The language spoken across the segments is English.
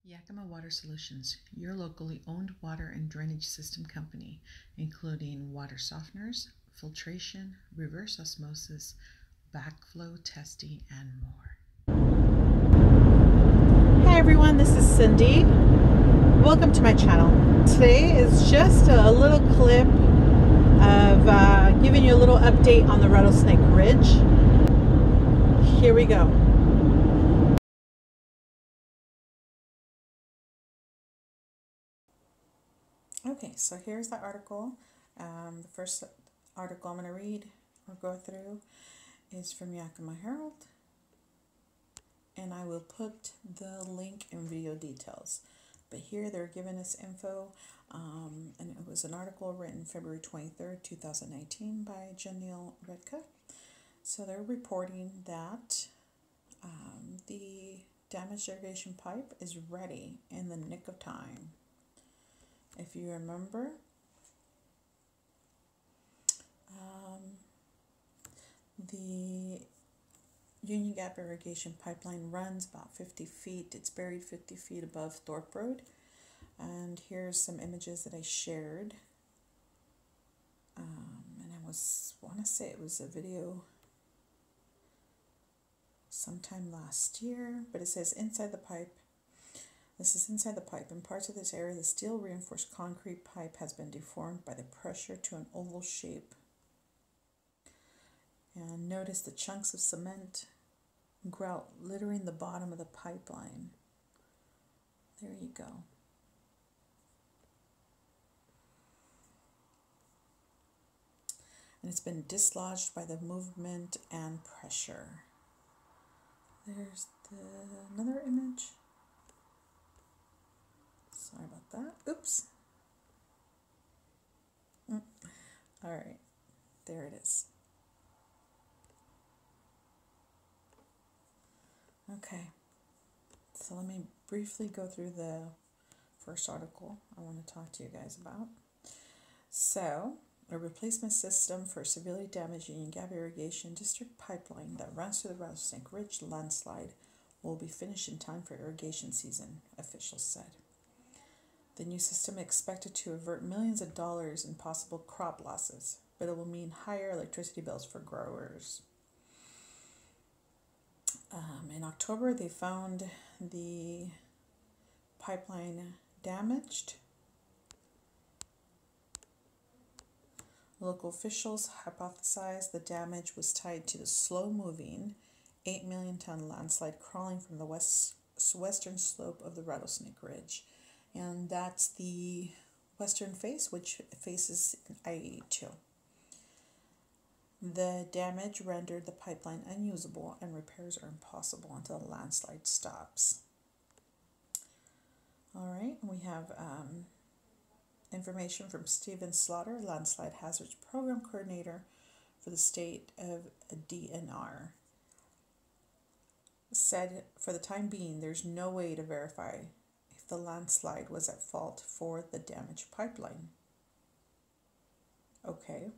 Yakima Water Solutions, your locally owned water and drainage system company, including water softeners, filtration, reverse osmosis, backflow testing, and more. Hi everyone, this is Cindy. Welcome to my channel. Today is just a little clip of giving you a little update on the Rattlesnake Ridge. Here we go. Okay, so here's the article. The first article I'm going to read or go through is from Yakima Herald, and I will put the link in video details. But here they're giving us info, and it was an article written February 23rd, 2019 by Janelle Redka. So they're reporting that the damaged irrigation pipe is ready in the nick of time. If you remember, the Union Gap irrigation pipeline runs about 50 feet. It's buried 50 feet above Thorpe Road. And here's some images that I shared. And I want to say it was a video sometime last year, but it says inside the pipe. This is inside the pipe. In parts of this area, the steel reinforced concrete pipe has been deformed by the pressure to an oval shape. And notice the chunks of cement and grout littering the bottom of the pipeline. There you go. And it's been dislodged by the movement and pressure. There's another image. Sorry about that. Oops. All right. There it is. Okay. So let me briefly go through the first article I want to talk to you guys about. So, a replacement system for severely damaged Union Gap Irrigation District pipeline that runs through the Rattlesnake Ridge landslide will be finished in time for irrigation season, officials said. The new system is expected to avert millions of dollars in possible crop losses, but it will mean higher electricity bills for growers. In October, they found the pipeline damaged. Local officials hypothesized the damage was tied to the slow-moving 8 million ton landslide crawling from the western slope of the Rattlesnake Ridge. And that's the western face, which faces I-82. The damage rendered the pipeline unusable, and repairs are impossible until the landslide stops. All right, we have information from Stephen Slaughter, Landslide Hazards Program Coordinator for the state of DNR. Said, for the time being, there's no way to verify if the landslide was at fault for the damaged pipeline. Okay.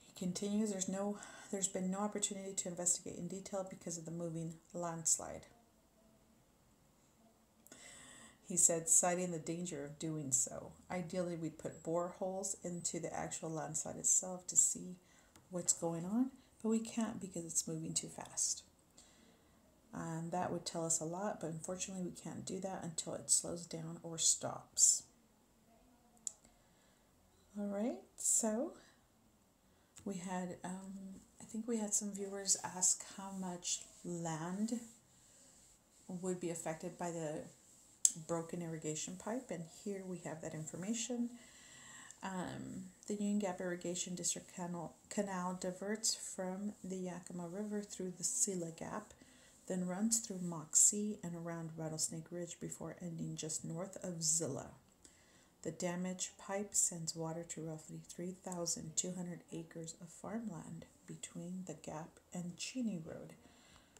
He continues, there's been no opportunity to investigate in detail because of the moving landslide. He said, citing the danger of doing so. Ideally, we'd put boreholes into the actual landslide itself to see what's going on, but we can't because it's moving too fast. And that would tell us a lot, but unfortunately we can't do that until it slows down or stops. All right, so we had, I think we had some viewers ask how much land would be affected by the broken irrigation pipe, and here we have that information. The Union Gap Irrigation District canal diverts from the Yakima River through the Sila Gap, then runs through Moxie and around Rattlesnake Ridge before ending just north of Zilla. The damaged pipe sends water to roughly 3,200 acres of farmland between the Gap and Cheney Road,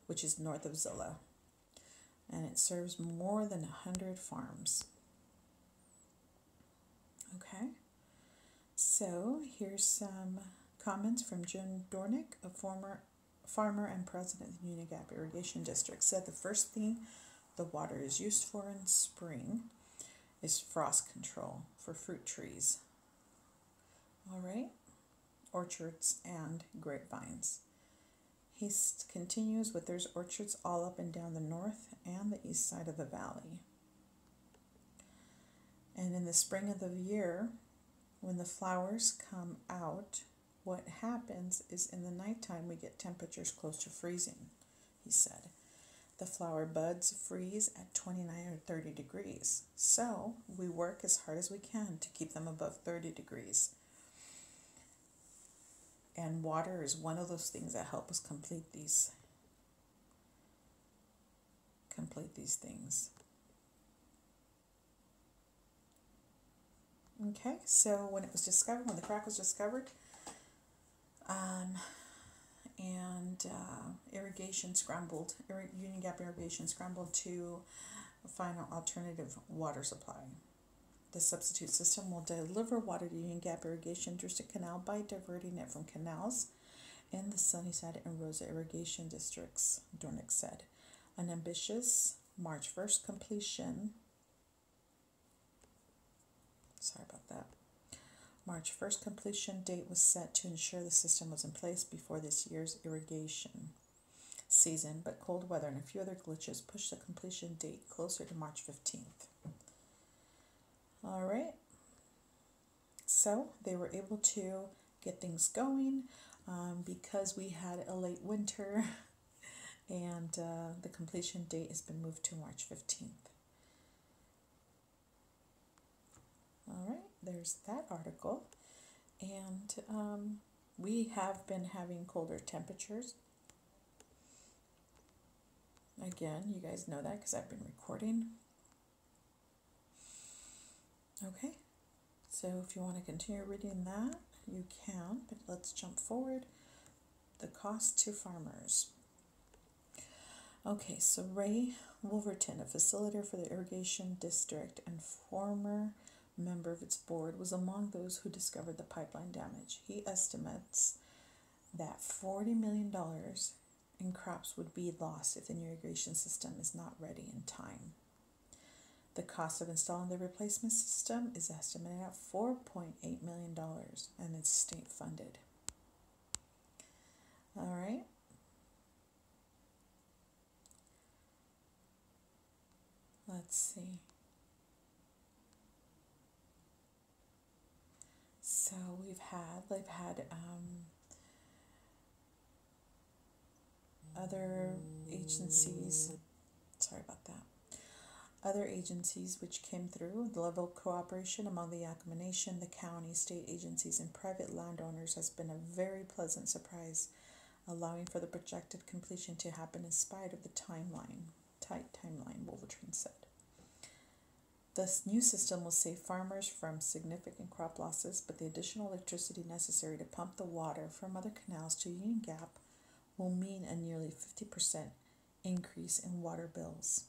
which is north of Zilla, and it serves more than 100 farms. Okay, so here's some comments from Jim Dornick, a former farmer and president of the Union Gap Irrigation District. Said the first thing the water is used for in spring is frost control for fruit trees. All right, orchards and grapevines. He continues with there's orchards all up and down the north and the east side of the valley. And in the spring of the year, when the flowers come out, what happens is in the nighttime we get temperatures close to freezing, he said. The flower buds freeze at 29 or 30 degrees. So we work as hard as we can to keep them above 30 degrees. And water is one of those things that help us complete these things. Okay, so when the crack was discovered, Union Gap Irrigation scrambled to find an alternative water supply. The substitute system will deliver water to Union Gap Irrigation District Canal by diverting it from canals in the Sunnyside and Rosa Irrigation Districts, Dornick said. An ambitious March 1st completion. March 1st completion date was set to ensure the system was in place before this year's irrigation season, but cold weather and a few other glitches pushed the completion date closer to March 15th. All right. So they were able to get things going because we had a late winter and the completion date has been moved to March 15th. All right, there's that article. And we have been having colder temperatures. Again, you guys know that because I've been recording. Okay, so if you want to continue reading that, you can, but let's jump forward. The cost to farmers. Okay, so Ray Wolverton, a facilitator for the irrigation district and former member of its board, was among those who discovered the pipeline damage. He estimates that $40 million in crops would be lost if the new irrigation system is not ready in time. The cost of installing the replacement system is estimated at $4.8 million and it's state funded. All right. Let's see. So they've had other agencies, other agencies which came through. The level of cooperation among the Yakima Nation, the county, state agencies, and private landowners has been a very pleasant surprise, allowing for the projected completion to happen in spite of the tight timeline, Wolverton said. This new system will save farmers from significant crop losses, but the additional electricity necessary to pump the water from other canals to Union Gap will mean a nearly 50% increase in water bills.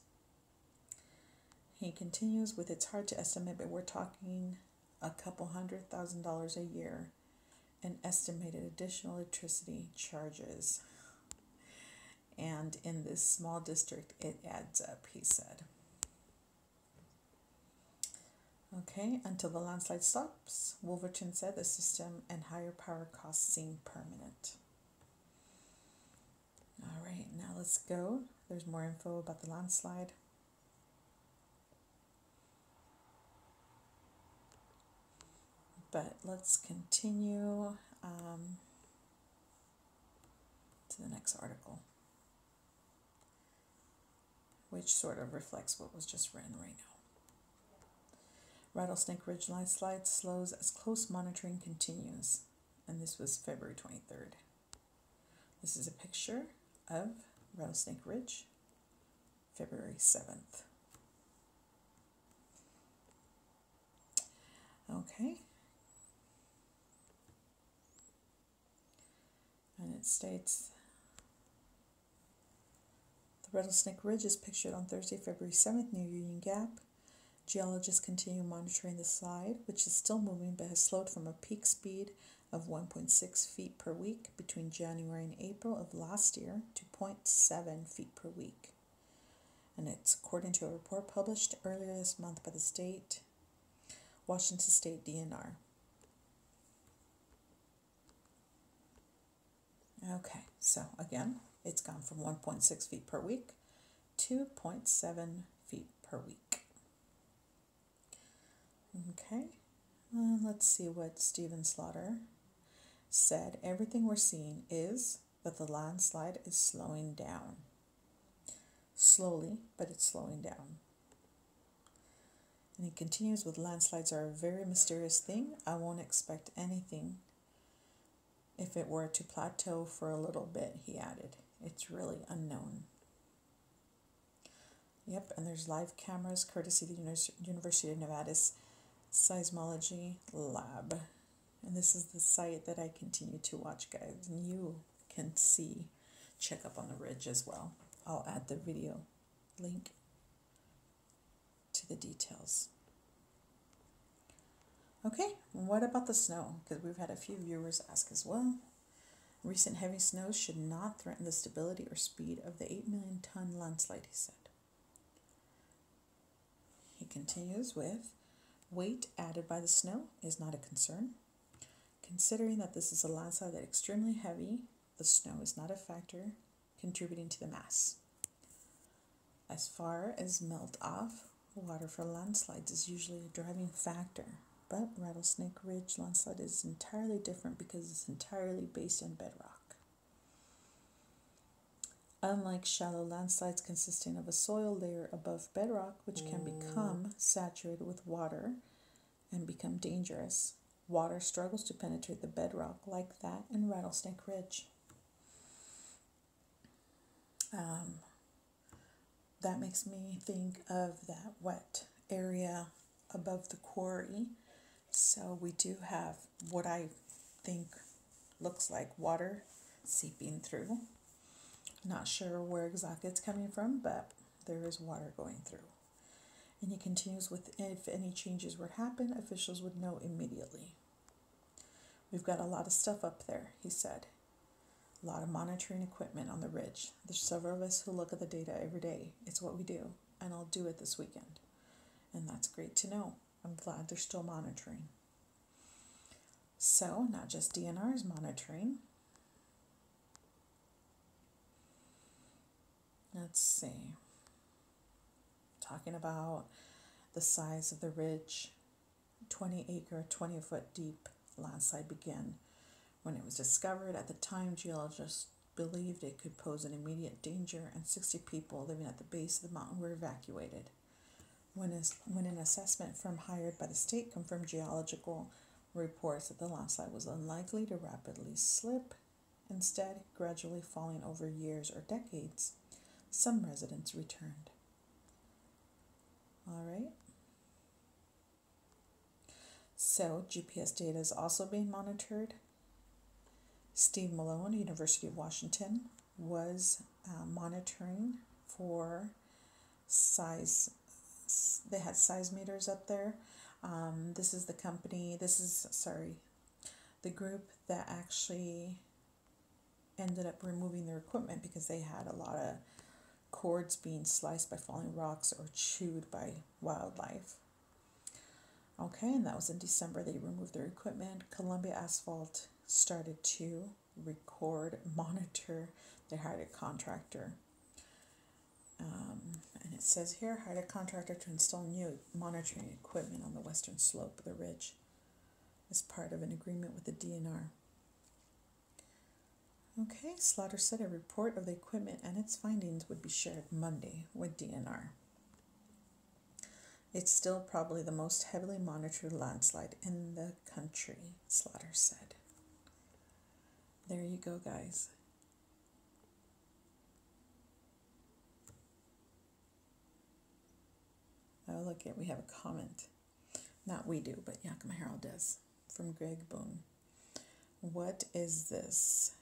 He continues with, it's hard to estimate, but we're talking a couple $100,000 a year in estimated additional electricity charges. And in this small district, it adds up, he said. Okay, until the landslide stops, Wolverton said the system and higher power costs seem permanent. All right, now let's go. There's more info about the landslide. But let's continue to the next article, which sort of reflects what was just written right now. Rattlesnake Ridge landslide slows as close monitoring continues. And this was February 23rd. This is a picture of Rattlesnake Ridge, February 7th. Okay. And it states, the Rattlesnake Ridge is pictured on Thursday, February 7th near Union Gap. Geologists continue monitoring the slide, which is still moving but has slowed from a peak speed of 1.6 feet per week between January and April of last year to 0.7 feet per week. And it's according to a report published earlier this month by the Washington State DNR. Okay, so again, it's gone from 1.6 feet per week to 0.7 feet per week. Okay, let's see what Stephen Slaughter said. Everything we're seeing is that the landslide is slowing down. Slowly, but it's slowing down. And he continues with, landslides are a very mysterious thing. I won't expect anything if it were to plateau for a little bit, he added. It's really unknown. Yep, and there's live cameras courtesy of the University of Nevada's Seismology Lab. And this is the site that I continue to watch, guys. And you can check up on the ridge as well. I'll add the video link to the details. Okay, what about the snow? Because we've had a few viewers ask as well. Recent heavy snows should not threaten the stability or speed of the 8 million ton landslide, he said. He continues with, weight added by the snow is not a concern. Considering that this is a landslide that is extremely heavy, the snow is not a factor contributing to the mass. As far as melt off, water for landslides is usually a driving factor, but Rattlesnake Ridge landslide is entirely different because it's entirely based on bedrock. Unlike shallow landslides consisting of a soil layer above bedrock, which can become saturated with water and become dangerous, water struggles to penetrate the bedrock like that in Rattlesnake Ridge. That makes me think of that wet area above the quarry. So we do have what I think looks like water seeping through. Not sure where exactly it's coming from, but there is water going through. And he continues with, if any changes were to happen, officials would know immediately. We've got a lot of stuff up there, he said. A lot of monitoring equipment on the ridge. There's several of us who look at the data every day. It's what we do, and I'll do it this weekend. And that's great to know. I'm glad they're still monitoring. So, not just DNR is monitoring. Let's see. Talking about the size of the ridge, 20-acre, 20-foot deep landslide began when it was discovered. At the time, geologists believed it could pose an immediate danger, and 60 people living at the base of the mountain were evacuated. When an assessment firm hired by the state confirmed geological reports that the landslide was unlikely to rapidly slip, instead gradually falling over years or decades, some residents returned. All right. So GPS data is also being monitored. Steve Malone, University of Washington, was monitoring for size. They had seismometers up there. This is the company, the group that actually ended up removing their equipment because they had a lot of cords being sliced by falling rocks or chewed by wildlife. Okay, and that was in December. They removed their equipment. Columbia Asphalt started to monitor. They hired a contractor. And it says here, hired a contractor to install new monitoring equipment on the western slope of the ridge as part of an agreement with the DNR. Okay, Slaughter said a report of the equipment and its findings would be shared Monday with DNR. It's still probably the most heavily monitored landslide in the country, Slaughter said. There you go, guys. Oh, look, we have a comment. Not we do, but Yakima Herald does. From Greg Boone. What is this?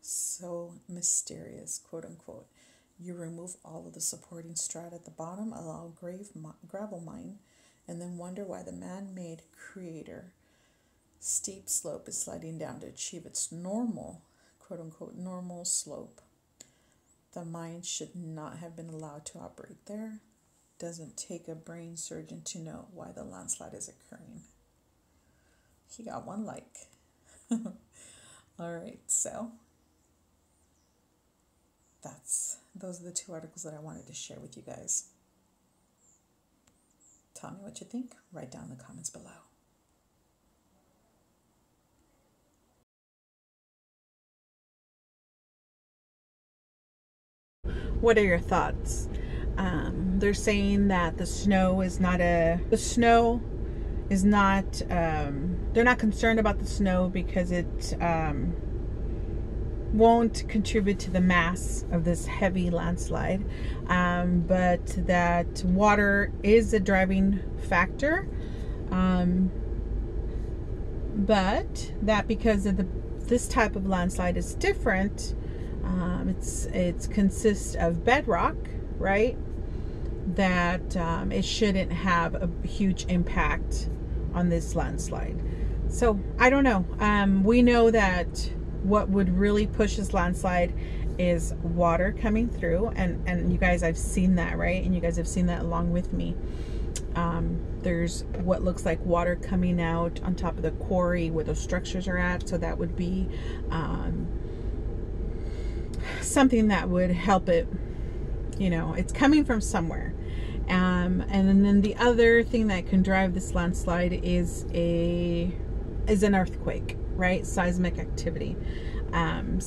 So mysterious, quote unquote. You remove all of the supporting strata at the bottom, allow gravel mine, and then wonder why the man-made crater steep slope is sliding down to achieve its normal, quote unquote, normal slope. The mind should not have been allowed to operate there. Doesn't take a brain surgeon to know why the landslide is occurring. He got one like. All right, so those are the two articles that I wanted to share with you guys. Tell me what you think. Write down in the comments below. What are your thoughts? They're saying that the snow is not, they're not concerned about the snow because it won't contribute to the mass of this heavy landslide, but that water is a driving factor, but that because of this type of landslide is different. It consists of bedrock, right? That it shouldn't have a huge impact on this landslide. So I don't know. We know that what would really push this landslide is water coming through, and you guys, I've seen that, right? And you guys have seen that along with me. There's what looks like water coming out on top of the quarry where those structures are at, so that would be something that would help it. You know, it's coming from somewhere. And then the other thing that can drive this landslide is an earthquake, right? Seismic activity. And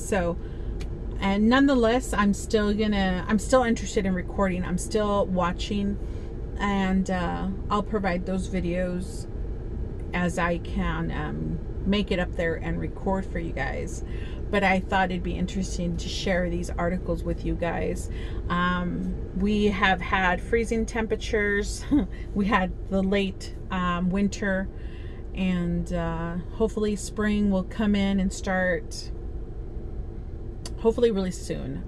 nonetheless, I'm still interested in recording. I'm still watching, and I'll provide those videos as I can make it up there and record for you guys. But I thought it'd be interesting to share these articles with you guys. We have had freezing temperatures. We had the late winter, and hopefully spring will come in and start hopefully really soon.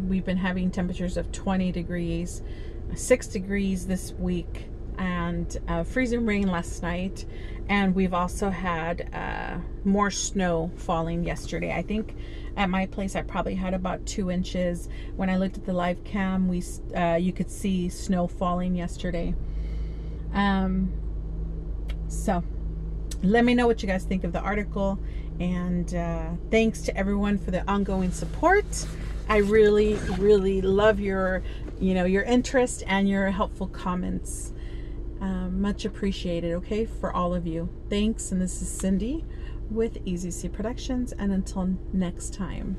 We've been having temperatures of 20 degrees, 6 degrees this week, and freezing rain last night. And we've also had more snow falling yesterday. I think at my place I probably had about 2 inches. When I looked at the live cam, you could see snow falling yesterday. So let me know what you guys think of the article, and thanks to everyone for the ongoing support. I really, really love your interest and your helpful comments. Much appreciated, okay, for all of you. Thanks, and this is Cindy with Easy C Productions, and until next time.